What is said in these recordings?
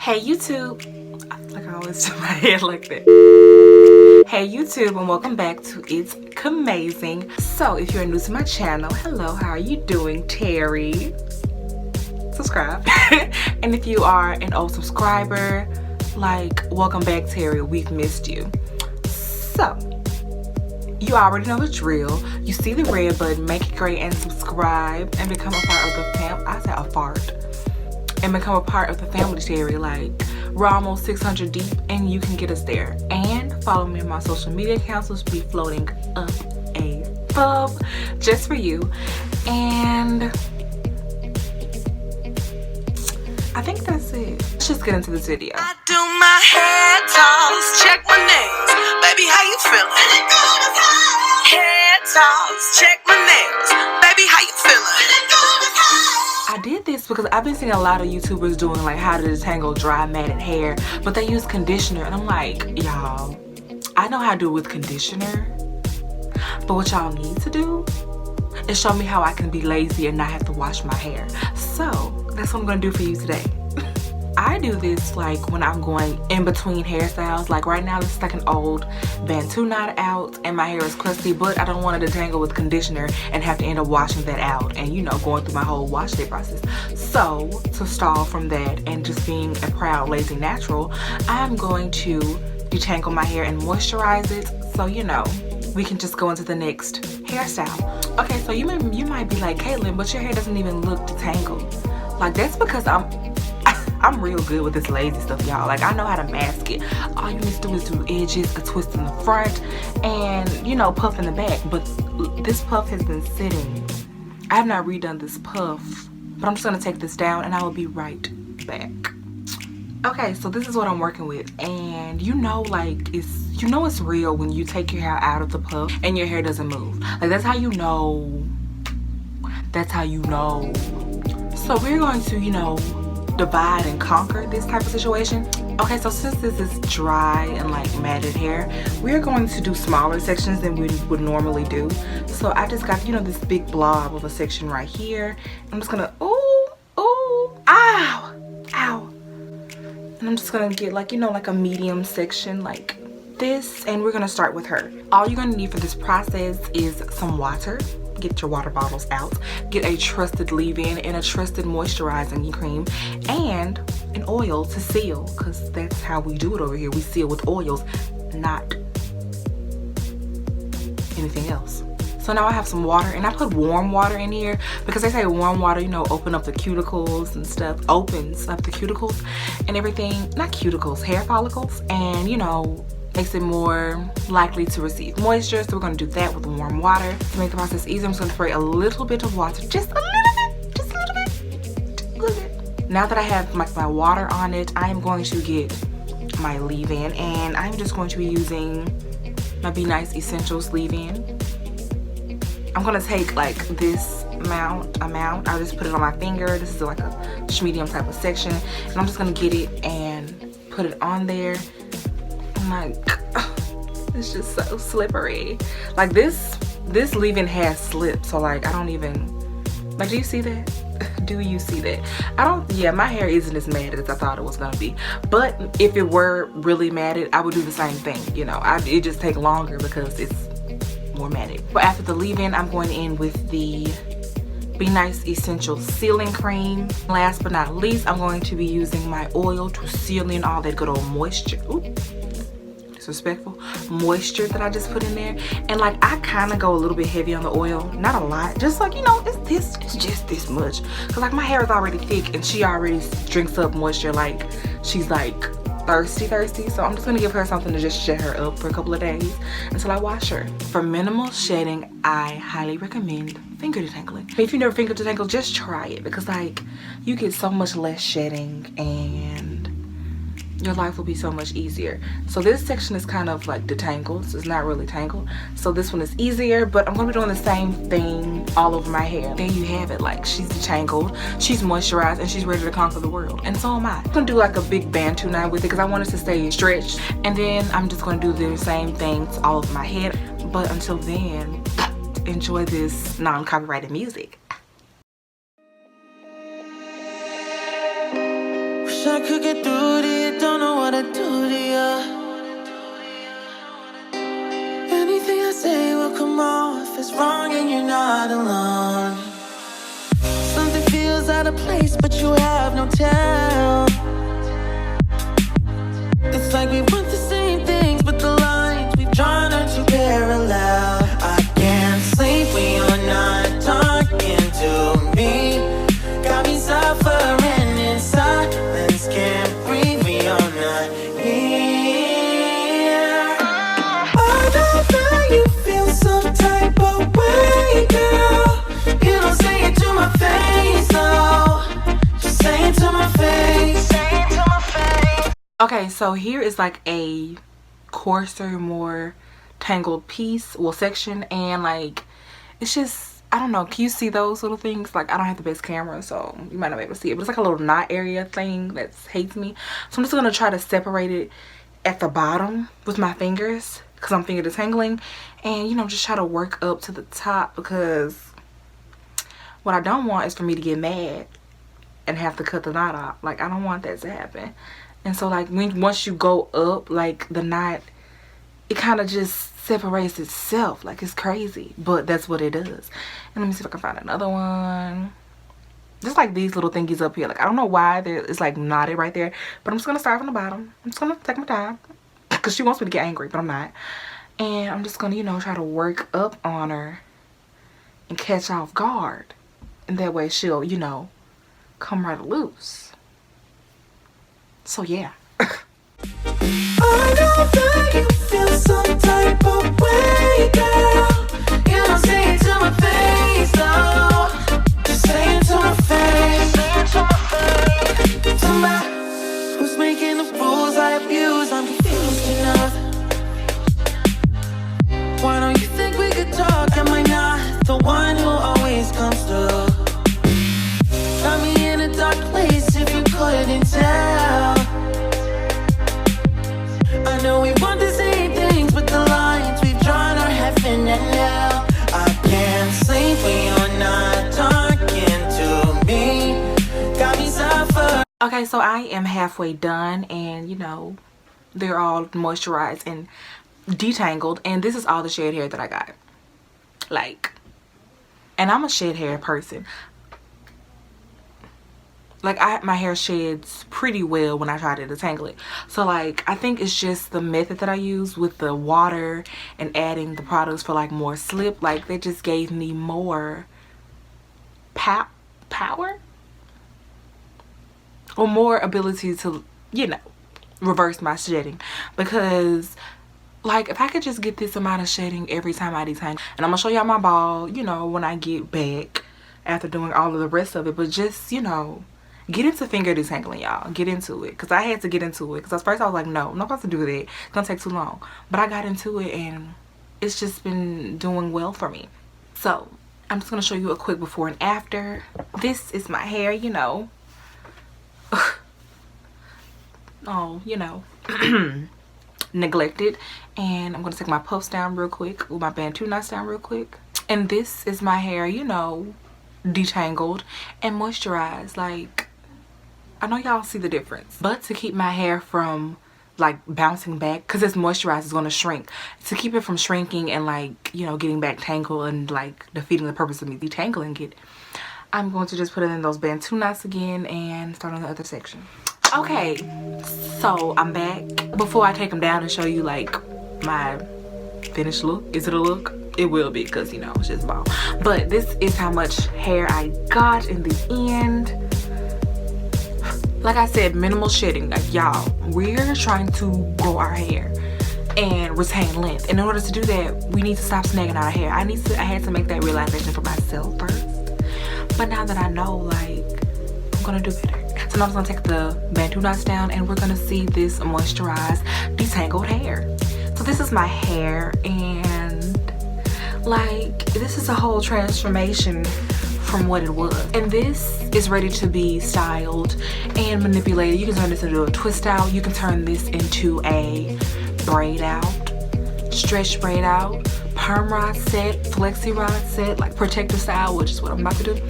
Hey YouTube, like I always do my head like that. Hey YouTube, and welcome back to It's Amazing. So if you're new to my channel, hello, how are you doing, Terry? Subscribe. And if you are an old subscriber, like, welcome back, Terry. We've missed you. So you already know the drill. You see the red button, make it great and subscribe and become a part of the fam. I said a fart. And become a part of the family, Terry. Like, we're almost 600 deep and you can get us there. And follow me on my social media accounts, which will be floating up above just for you. And I think that's it. Let's just get into this video. I do my hair toss, check my nails. Baby, how you feeling? Hair toss, check my nails. Baby, how you feeling? I did this because I've been seeing a lot of YouTubers doing like how to detangle dry matted hair, but they use conditioner, and I'm like, y'all, I know how to do it with conditioner, but what y'all need to do is show me how I can be lazy and not have to wash my hair. So that's what I'm gonna do for you today. I do this like when I'm going in between hairstyles. Like right now, this is like an old Bantu knot out and my hair is crusty, but I don't want to detangle with conditioner and have to end up washing that out and, you know, going through my whole wash day process. So to stall from that and just being a proud lazy natural, I'm going to detangle my hair and moisturize it, so you know we can just go into the next hairstyle. Okay, so you might be like, Caitlin, but your hair doesn't even look detangled. Like, that's because I'm real good with this lazy stuff, y'all. Like, I know how to mask it. All you need to do is do edges, a twist in the front, and, you know, puff in the back. But this puff has been sitting. I have not redone this puff, but I'm just gonna take this down and I will be right back. Okay, so this is what I'm working with, and you know, like, it's real when you take your hair out of the puff and your hair doesn't move. Like, that's how you know. That's how you know. So we're going to, you know, divide and conquer this type of situation. Okay, so since this is dry and like matted hair, we're going to do smaller sections than we would normally do. So I just got, you know, this big blob of a section right here. I'm just gonna, ooh, ow, ow. And I'm just gonna get like, you know, like a medium section like this, and we're gonna start with her. All you're gonna need for this process is some water. Get your water bottles out, get a trusted leave-in and a trusted moisturizing cream, and an oil to seal, because that's how we do it over here. We seal with oils, not anything else. So now I have some water, and I put warm water in here because they say warm water, you know, open up the cuticles and stuff, opens up the cuticles and everything, not cuticles, hair follicles, and, you know, makes it more likely to receive moisture. So we're going to do that with warm water to make the process easier. I'm just going to spray a little bit of water, just a little bit. Now that I have my water on it, I am going to get my leave-in, and I'm just going to be using my Be Nice Essentials leave-in. I'm going to take like this amount. I'll just put it on my finger. This is like a medium type of section, and I'm just going to get it and put it on there. Like, it's just so slippery. Like, this leave-in has slip, so like I don't even, like, do you see that? Do you see that? Yeah, my hair isn't as matted as I thought it was gonna be, but if it were really matted, I would do the same thing, you know. It just take longer because it's more matted. But after the leave-in, I'm going in with the Be Nice Essential Sealing Cream. Last but not least, I'm going to be using my oil to seal in all that good old moisture. Ooh. Disrespectful moisture that I just put in there. And like, I kind of go a little bit heavy on the oil, not a lot, just like, you know, it's just this much, because like my hair is already thick and she already drinks up moisture, like she's like thirsty. So I'm just gonna give her something to just shed her up for a couple of days until I wash her. For minimal shedding, I highly recommend finger detangling. If you never finger detangle, just try it, because like you get so much less shedding and your life will be so much easier. So this section is kind of like detangled, so it's not really tangled. So this one is easier, but I'm gonna be doing the same thing all over my hair. There you have it. Like, she's detangled, she's moisturized, and she's ready to conquer the world. And so am I. I'm gonna do like a big Bantu knot with it because I want it to stay stretched. And then I'm just gonna do the same things all over my head. But until then, enjoy this non-copyrighted music. Wish I could get through not alone. Something feels out of place, but you have no tell. It's like we want the same things, but the lines we've drawn are too parallel. I can't sleep when you're not talking to me. Got me suffering in silence, can't breathe when you're not here. I know that you feel some type of way, girl. You don't say it to my face, though. Just say it to my face. Say it to my face. Okay, so here is like a coarser, more tangled piece, well, section, and like it's just, I don't know, can you see those little things? Like, I don't have the best camera, so you might not be able to see it, but it's like a little knot area thing that hates me. So I'm just gonna try to separate it at the bottom with my fingers, because I'm finger detangling, and you know, just try to work up to the top, because what I don't want is for me to get mad and have to cut the knot off. Like, I don't want that to happen. And so like once you go up, like the knot, it kind of just separates itself. Like, it's crazy, but that's what it does. And let me see if I can find another one. Just like these little thingies up here, like I don't know why it's like knotted right there, but I'm just gonna start from the bottom. I'm just gonna take my time, because she wants me to get angry, but I'm not. And I'm just gonna, you know, try to work up on her and catch off guard, and that way she'll, you know, come right loose. So yeah. I know that you feel some type of way, girl. You don't say it to my face, though. Just say it to my face. Say it to my face. Somebody who's making the rules I abuse. I'm confused enough. Why don't you think we could talk? Am I not the one who always comes through? Got me in a dark place if you couldn't tell. I know we want the same things, but the lines we've drawn are heaven and hell. I can't sleep when you're not talking to me. Got me suffering. Okay, so I am halfway done, and you know, they're all moisturized and detangled, and this is all the shed hair that I got. Like, and I'm a shed hair person. Like, my hair sheds pretty well when I try to detangle it. So like, I think it's just the method that I use with the water and adding the products for like more slip. Like, they just gave me more power or more ability to, you know, reverse my shedding. Because like, if I could just get this amount of shedding every time I detangle, and I'm gonna show y'all my ball, you know, when I get back after doing all of the rest of it. But just, you know, get into finger detangling, y'all. Get into it, because I had to get into it, because at first I was like, no, I'm not about to do that, it's gonna take too long. But I got into it, and it's just been doing well for me. So I'm just gonna show you a quick before and after. This is my hair, you know. Oh, you know, neglected. And I'm gonna take my puffs down real quick, with my Bantu knots down real quick. And this is my hair, you know, detangled and moisturized. Like, I know y'all see the difference, but to keep my hair from like bouncing back, because it's moisturized, it's going to shrink. To keep it from shrinking and like, you know, getting back tangled and like defeating the purpose of me detangling it, I'm going to just put it in those Bantu knots again and start on the other section. Okay, so I'm back. Before I take them down and show you like my finished look, is it a look? It will be, because you know, it's just ball. But this is how much hair I got in the end. Like I said, minimal shedding. Like, y'all, we're trying to grow our hair and retain length. And in order to do that, we need to stop snagging our hair. I had to make that realization for myself first. But now that I know, like, I'm gonna do better. So now I'm just gonna take the Bantu knots down, and we're gonna see this moisturized, detangled hair. So this is my hair, and like, this is a whole transformation from what it was. And this is ready to be styled and manipulated. You can turn this into a twist out. You can turn this into a braid out, stretch braid out, perm rod set, flexi rod set, like protective style, which is what I'm about to do.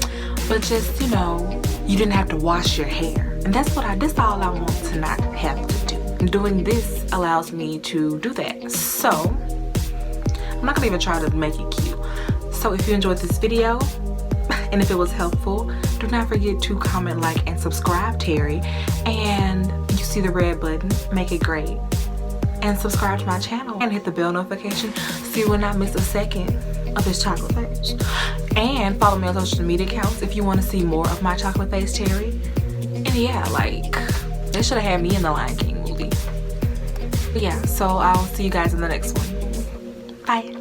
But just, you know, you didn't have to wash your hair. And that's all I want to not have to do. And doing this allows me to do that. So I'm not gonna even try to make it cute. So if you enjoyed this video and if it was helpful, do not forget to comment, like, and subscribe, Terry. And you see the red button, make it great. And subscribe to my channel and hit the bell notification so you will not miss a second of this chocolate face. And follow me on social media accounts if you want to see more of my chocolate face Terry. And yeah, like, they should have had me in the Lion King movie. But yeah, so I'll see you guys in the next one. Bye.